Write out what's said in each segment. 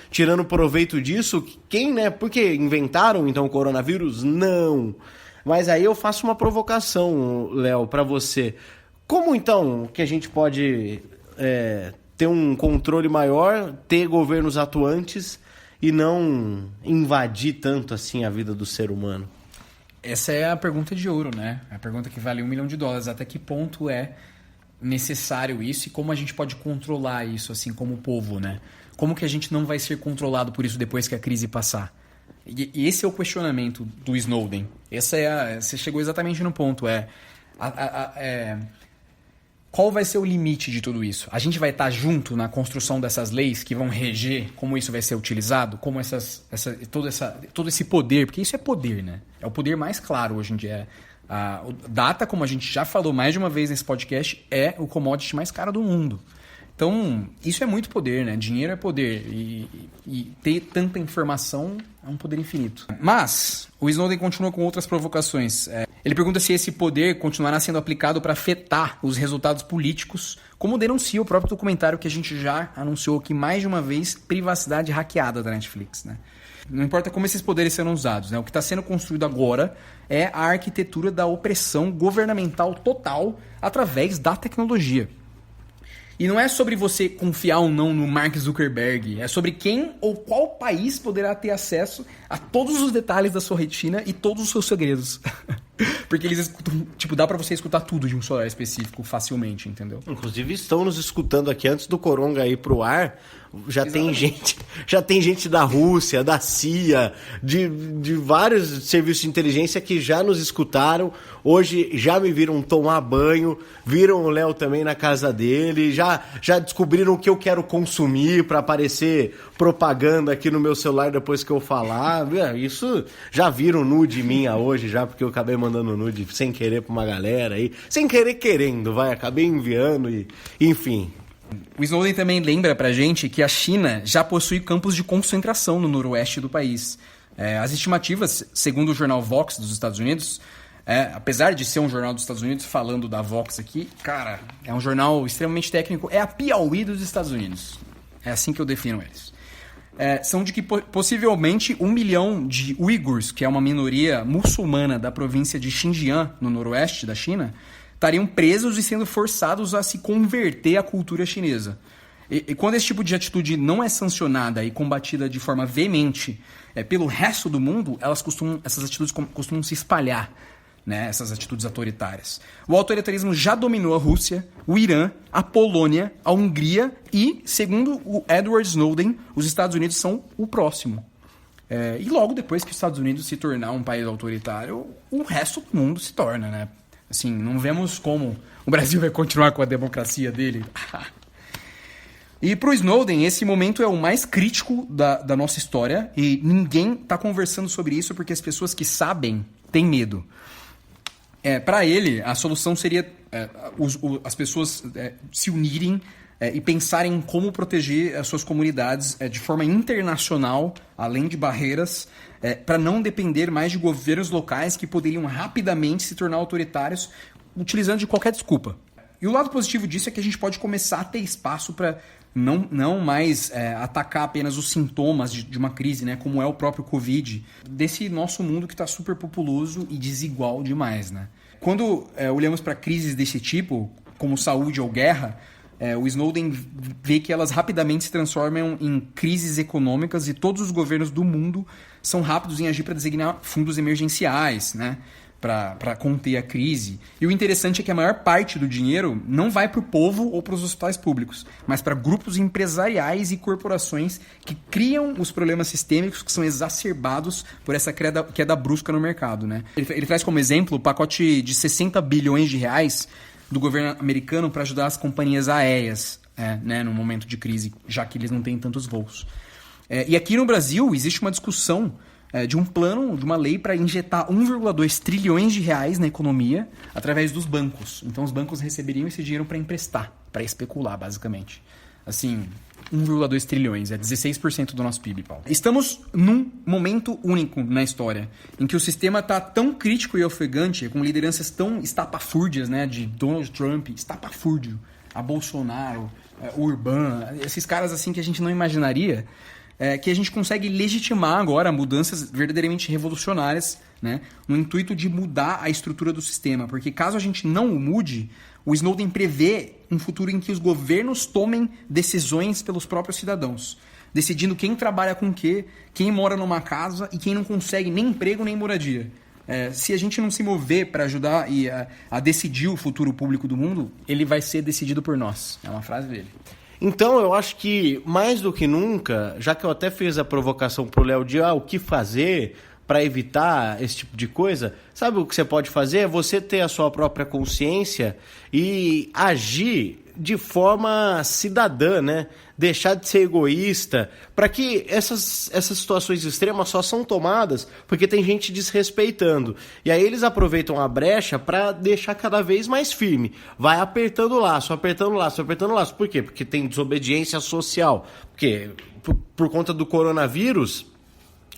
tirando proveito disso. Quem, né? Porque inventaram então o coronavírus? Não. Mas aí eu faço uma provocação, Léo, para você. Como então que a gente pode ter um controle maior, ter governos atuantes e não invadir tanto assim a vida do ser humano? Essa é a pergunta de ouro, né? A pergunta que vale $1 milhão. Até que ponto é necessário isso e como a gente pode controlar isso, assim, como povo, né? Como que a gente não vai ser controlado por isso depois que a crise passar? E esse é o questionamento do Snowden. Você chegou exatamente no ponto. Qual vai ser o limite de tudo isso? A gente vai estar junto na construção dessas leis que vão reger como isso vai ser utilizado? Como todo esse poder, porque isso é poder, né? É o poder mais claro hoje em dia. O data, como a gente já falou mais de uma vez nesse podcast, é o commodity mais caro do mundo. Então, isso é muito poder, né? Dinheiro é poder. E ter tanta informação é um poder infinito. Mas, o Snowden continua com outras provocações. Ele pergunta se esse poder continuará sendo aplicado para afetar os resultados políticos, como denuncia o próprio documentário que a gente já anunciou aqui mais de uma vez, Privacidade Hackeada da Netflix, né? Não importa como esses poderes serão usados, né? O que está sendo construído agora é a arquitetura da opressão governamental total através da tecnologia. E não é sobre você confiar ou não no Mark Zuckerberg, é sobre quem ou qual país poderá ter acesso a todos os detalhes da sua retina e todos os seus segredos. Porque eles escutam, dá pra você escutar tudo de um celular específico facilmente, entendeu? Inclusive estão nos escutando aqui antes do Coronga ir pro ar. Já tem gente da Rússia, da CIA, de vários serviços de inteligência que já nos escutaram. Hoje já me viram tomar banho, viram o Léo também na casa dele, já descobriram o que eu quero consumir para aparecer propaganda aqui no meu celular depois que eu falar. Isso já viram nude minha hoje, já, porque eu acabei mandando nude sem querer pra uma galera aí. Sem querer querendo, acabei enviando e enfim. O Snowden também lembra pra gente que a China já possui campos de concentração no noroeste do país. As estimativas, segundo o jornal Vox dos Estados Unidos, apesar de ser um jornal dos Estados Unidos, falando da Vox aqui, cara, é um jornal extremamente técnico, é a Piauí dos Estados Unidos. É assim que eu defino eles. São de que possivelmente 1 milhão de uigurs, que é uma minoria muçulmana da província de Xinjiang, no noroeste da China, estariam presos e sendo forçados a se converter à cultura chinesa. E quando esse tipo de atitude não é sancionada e combatida de forma veemente pelo resto do mundo, essas atitudes costumam se espalhar, né? Essas atitudes autoritárias. O autoritarismo já dominou a Rússia, o Irã, a Polônia, a Hungria e, segundo o Edward Snowden, os Estados Unidos são o próximo. E logo depois que os Estados Unidos se tornar um país autoritário, o resto do mundo se torna, né? Assim, não vemos como o Brasil vai continuar com a democracia dele. E para o Snowden, esse momento é o mais crítico da nossa história e ninguém está conversando sobre isso porque as pessoas que sabem têm medo. Para ele, a solução seria as pessoas se unirem e pensarem em como proteger as suas comunidades de forma internacional, além de barreiras, para não depender mais de governos locais que poderiam rapidamente se tornar autoritários utilizando de qualquer desculpa. E o lado positivo disso é que a gente pode começar a ter espaço para não mais atacar apenas os sintomas de uma crise, né, como é o próprio Covid, desse nosso mundo que está super populoso e desigual demais, né? Quando olhamos para crises desse tipo, como saúde ou guerra, o Snowden vê que elas rapidamente se transformam em crises econômicas e todos os governos do mundo são rápidos em agir para designar fundos emergenciais, né, para conter a crise. E o interessante é que a maior parte do dinheiro não vai para o povo ou para os hospitais públicos, mas para grupos empresariais e corporações que criam os problemas sistêmicos que são exacerbados por essa queda brusca no mercado, né? Ele traz como exemplo o pacote de 60 bilhões de reais do governo americano para ajudar as companhias aéreas, né, no momento de crise, já que eles não têm tantos voos. E aqui no Brasil existe uma discussão de um plano, de uma lei para injetar 1,2 trilhões de reais na economia através dos bancos. Então os bancos receberiam esse dinheiro para emprestar, para especular, basicamente. Assim, 1,2 trilhões, 16% do nosso PIB, Paulo. Estamos num momento único na história, em que o sistema está tão crítico e ofegante, com lideranças tão estapafúrdias, né, de Donald Trump, estapafúrdio, a Bolsonaro, Urban, esses caras assim que a gente não imaginaria, que a gente consegue legitimar agora mudanças verdadeiramente revolucionárias, né, no intuito de mudar a estrutura do sistema. Porque caso a gente não o mude, o Snowden prevê um futuro em que os governos tomem decisões pelos próprios cidadãos, decidindo quem trabalha com o quê, quem mora numa casa e quem não consegue nem emprego nem moradia. Se a gente não se mover para ajudar a decidir o futuro público do mundo, ele vai ser decidido por nós. É uma frase dele. Então, eu acho que, mais do que nunca, já que eu até fiz a provocação pro Léo de o que fazer para evitar esse tipo de coisa, sabe o que você pode fazer? É você ter a sua própria consciência e agir de forma cidadã, né? Deixar de ser egoísta, para que essas situações extremas só são tomadas porque tem gente desrespeitando. E aí eles aproveitam a brecha para deixar cada vez mais firme. Vai apertando o laço, apertando o laço, apertando o laço. Por quê? Porque tem desobediência social. Porque por conta do coronavírus,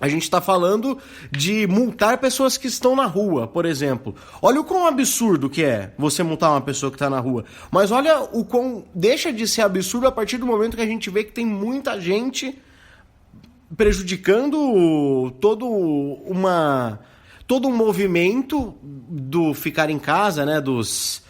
a gente está falando de multar pessoas que estão na rua, por exemplo. Olha o quão absurdo que é você multar uma pessoa que está na rua. Mas olha o quão deixa de ser absurdo a partir do momento que a gente vê que tem muita gente prejudicando todo um movimento do ficar em casa, né, dos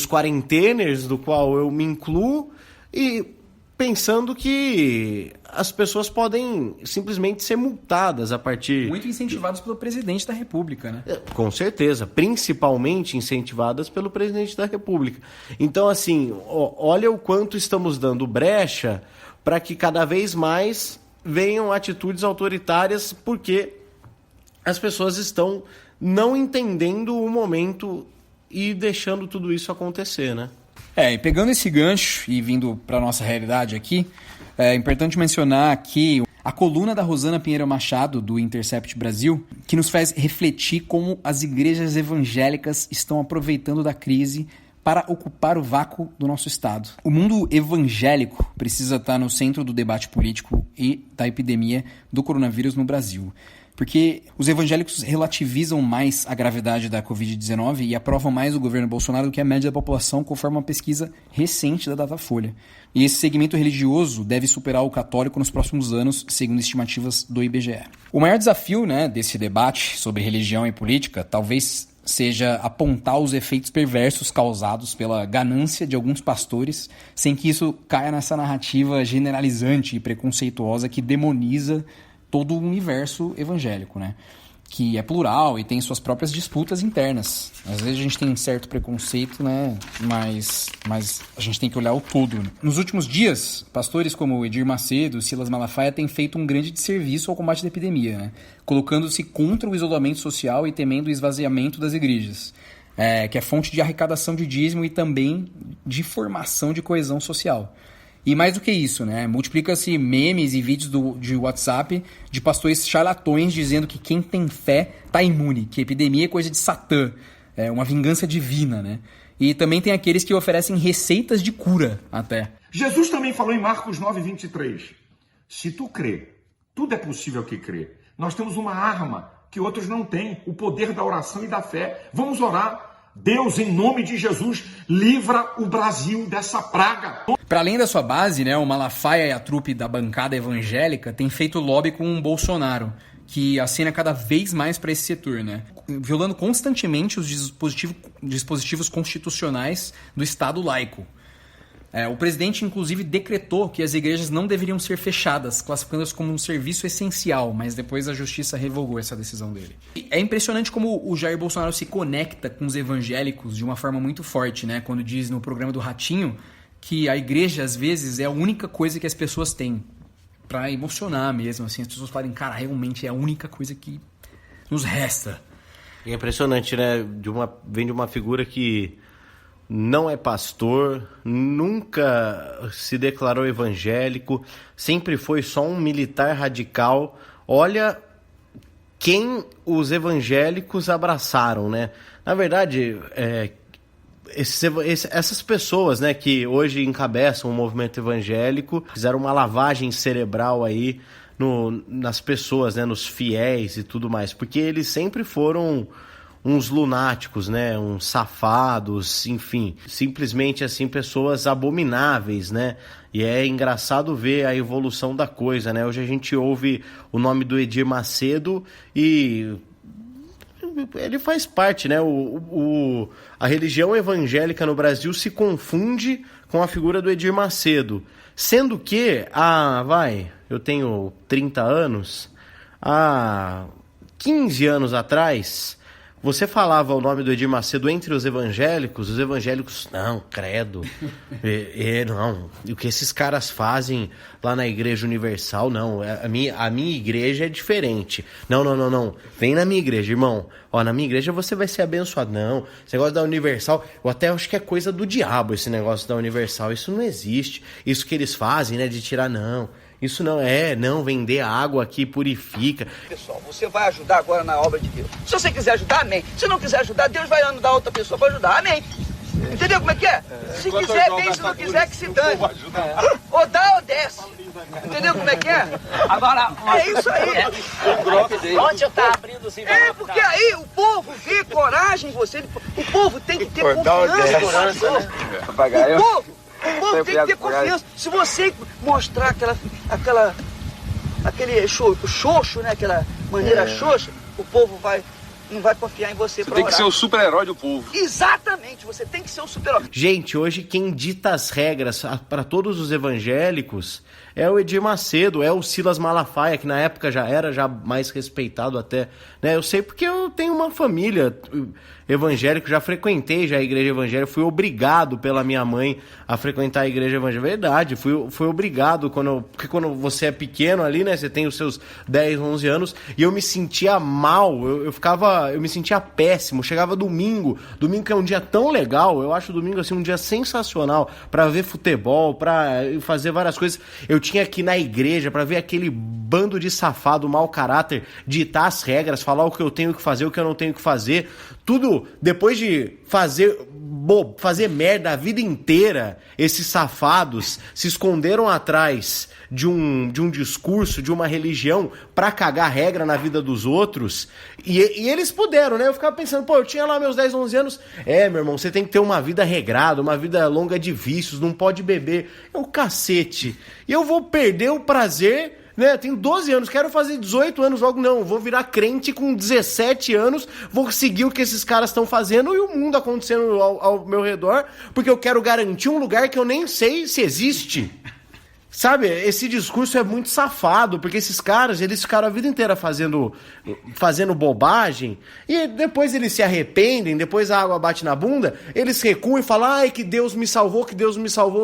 quarenteners, do qual eu me incluo, e pensando que as pessoas podem simplesmente ser multadas a partir... Muito incentivados pelo presidente da República, né? Com certeza, principalmente incentivadas pelo presidente da República. Então, assim, olha o quanto estamos dando brecha para que cada vez mais venham atitudes autoritárias, porque as pessoas estão não entendendo o momento e deixando tudo isso acontecer, né? E pegando esse gancho e vindo para a nossa realidade aqui, é importante mencionar aqui a coluna da Rosana Pinheiro Machado, do Intercept Brasil, que nos faz refletir como as igrejas evangélicas estão aproveitando da crise para ocupar o vácuo do nosso Estado. O mundo evangélico precisa estar no centro do debate político e da epidemia do coronavírus no Brasil. Porque os evangélicos relativizam mais a gravidade da Covid-19 e aprovam mais o governo Bolsonaro do que a média da população, conforme uma pesquisa recente da Datafolha. E esse segmento religioso deve superar o católico nos próximos anos, segundo estimativas do IBGE. O maior desafio, né, desse debate sobre religião e política talvez seja apontar os efeitos perversos causados pela ganância de alguns pastores, sem que isso caia nessa narrativa generalizante e preconceituosa que demoniza todo o universo evangélico, né? Que é plural e tem suas próprias disputas internas. Às vezes a gente tem um certo preconceito, né? Mas a gente tem que olhar o todo, né? Nos últimos dias, pastores como Edir Macedo, Silas Malafaia têm feito um grande desserviço ao combate da epidemia, né? Colocando-se contra o isolamento social e temendo o esvaziamento das igrejas, que é fonte de arrecadação de dízimo e também de formação de coesão social. E mais do que isso, né? Multiplica-se memes e vídeos de WhatsApp de pastores charlatões dizendo que quem tem fé tá imune, que a epidemia é coisa de Satã, é uma vingança divina, né? E também tem aqueles que oferecem receitas de cura até. Jesus também falou em Marcos 9:23. Se tu crê, tudo é possível que crê. Nós temos uma arma que outros não têm, o poder da oração e da fé. Vamos orar. Deus, em nome de Jesus, livra o Brasil dessa praga. Para além da sua base, né, o Malafaia e a trupe da bancada evangélica têm feito lobby com o Bolsonaro, que acena cada vez mais para esse setor, né, violando constantemente os dispositivos constitucionais do Estado laico. O presidente, inclusive, decretou que as igrejas não deveriam ser fechadas, classificando-as como um serviço essencial, mas depois a justiça revogou essa decisão dele. É impressionante como o Jair Bolsonaro se conecta com os evangélicos de uma forma muito forte, né? Quando diz no programa do Ratinho que a igreja, às vezes, é a única coisa que as pessoas têm para emocionar mesmo, assim. As pessoas falam, cara, realmente é a única coisa que nos resta. É impressionante, né? Vem de uma figura que não é pastor, nunca se declarou evangélico, sempre foi só um militar radical. Olha quem os evangélicos abraçaram, né? Na verdade, essas pessoas, né, que hoje encabeçam o movimento evangélico, fizeram uma lavagem cerebral aí nas pessoas, né, nos fiéis e tudo mais, porque eles sempre foram uns lunáticos, né? Uns safados, enfim, simplesmente assim, pessoas abomináveis, né? E é engraçado ver a evolução da coisa, né? Hoje a gente ouve o nome do Edir Macedo e ele faz parte, né? A religião evangélica no Brasil se confunde com a figura do Edir Macedo, sendo que, eu tenho 30 anos, há 15 anos atrás, você falava o nome do Edir Macedo entre os evangélicos não, credo, não, o que esses caras fazem lá na Igreja Universal, não, a minha igreja é diferente, não, vem na minha igreja, irmão, na minha igreja você vai ser abençoado, não, esse negócio da Universal, eu até acho que é coisa do diabo esse negócio da Universal, isso não existe, isso que eles fazem, né, de tirar, não, isso não vender água aqui purifica. Pessoal, você vai ajudar agora na obra de Deus. Se você quiser ajudar, amém. Se não quiser ajudar, Deus vai andar outra pessoa para ajudar, amém. Entendeu como é que é? Se quiser, bem, se não quiser, que se dane. Ou dá ou desce. Entendeu como é que é? Agora, é isso aí. Onde eu tá abrindo assim? Porque aí o povo vê coragem em você. O povo tem que ter confiança. O povo tem que ter confiança. Se você mostrar aquele xoxo, né? Aquela maneira xoxa, o povo não vai confiar em você. Você tem que ser o super-herói do povo. Exatamente, você tem que ser o super-herói. Gente, hoje quem dita as regras para todos os evangélicos é o Edir Macedo, é o Silas Malafaia, que na época já era mais respeitado até, né? Eu sei porque eu tenho uma família evangélica, já frequentei a igreja evangélica, fui obrigado pela minha mãe a frequentar a igreja evangélica, verdade, fui obrigado, porque quando você é pequeno ali, né, você tem os seus 10, 11 anos, e eu me sentia mal, eu me sentia péssimo, chegava domingo que é um dia tão legal, eu acho domingo assim um dia sensacional para ver futebol, para fazer várias coisas, eu tinha que ir na igreja para ver aquele bando de safado, mau caráter, ditar as regras, falar o que eu tenho que fazer, o que eu não tenho que fazer, tudo depois de fazer merda a vida inteira, esses safados se esconderam atrás de um discurso, de uma religião pra cagar regra na vida dos outros, e eles puderam, né? Eu ficava pensando, eu tinha lá meus 10, 11 anos, meu irmão, você tem que ter uma vida regrada, uma vida longa de vícios, não pode beber, cacete, e eu vou perder o prazer, né, tenho 12 anos, quero fazer 18 anos logo, não, vou virar crente com 17 anos, vou seguir o que esses caras estão fazendo e o mundo acontecendo ao meu redor, porque eu quero garantir um lugar que eu nem sei se existe. Sabe, esse discurso é muito safado, porque esses caras, eles ficaram a vida inteira fazendo bobagem, e depois eles se arrependem, depois a água bate na bunda, eles recuam e falam, que Deus me salvou,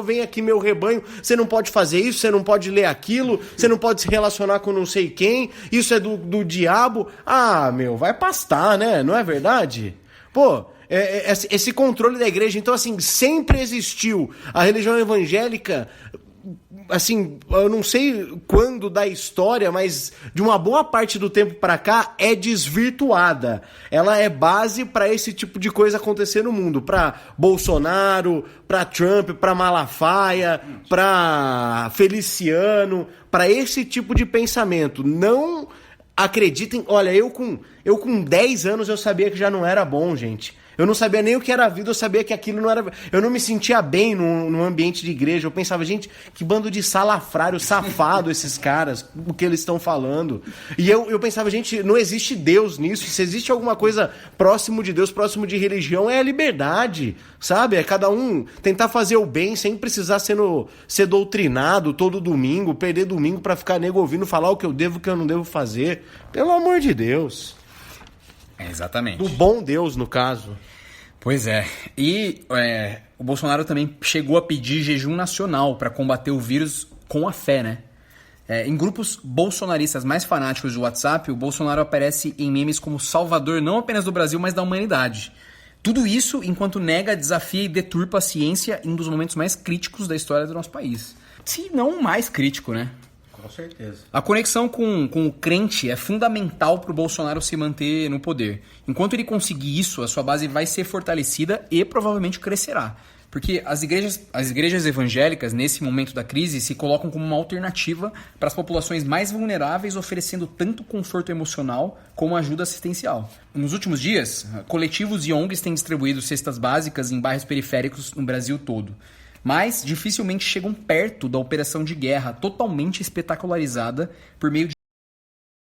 vem aqui meu rebanho, você não pode fazer isso, você não pode ler aquilo, você não pode se relacionar com não sei quem, isso é do diabo. Vai pastar, né, não é verdade? Esse controle da igreja, então assim, sempre existiu a religião evangélica, assim, eu não sei quando da história, mas de uma boa parte do tempo pra cá é desvirtuada. Ela é base pra esse tipo de coisa acontecer no mundo, pra Bolsonaro, pra Trump, pra Malafaia, pra Feliciano, pra esse tipo de pensamento. Não acreditem, olha, eu com 10 anos eu sabia que já não era bom, gente. Eu não sabia nem o que era a vida, eu sabia que aquilo não era... Eu não me sentia bem no ambiente de igreja. Eu pensava, gente, que bando de salafrário, safado esses caras, o que eles estão falando. E eu pensava, gente, não existe Deus nisso. Se existe alguma coisa próximo de Deus, próximo de religião, é a liberdade, sabe? É cada um tentar fazer o bem sem precisar ser doutrinado todo domingo, perder domingo pra ficar nego ouvindo falar o que eu devo, o que eu não devo fazer. Pelo amor de Deus. Exatamente. Do bom Deus, no caso. Pois é. E o Bolsonaro também chegou a pedir jejum nacional para combater o vírus com a fé, né? Em grupos bolsonaristas mais fanáticos do WhatsApp, o Bolsonaro aparece em memes como salvador não apenas do Brasil, mas da humanidade. Tudo isso enquanto nega, desafia e deturpa a ciência em um dos momentos mais críticos da história do nosso país. Se não o mais crítico, né? Com certeza. A conexão com o crente é fundamental para o Bolsonaro se manter no poder. Enquanto ele conseguir isso, a sua base vai ser fortalecida e provavelmente crescerá. Porque as igrejas evangélicas, nesse momento da crise, se colocam como uma alternativa para as populações mais vulneráveis, oferecendo tanto conforto emocional como ajuda assistencial. Nos últimos dias, coletivos e ONGs têm distribuído cestas básicas em bairros periféricos no Brasil todo. Mas dificilmente chegam perto da operação de guerra totalmente espetacularizada por meio de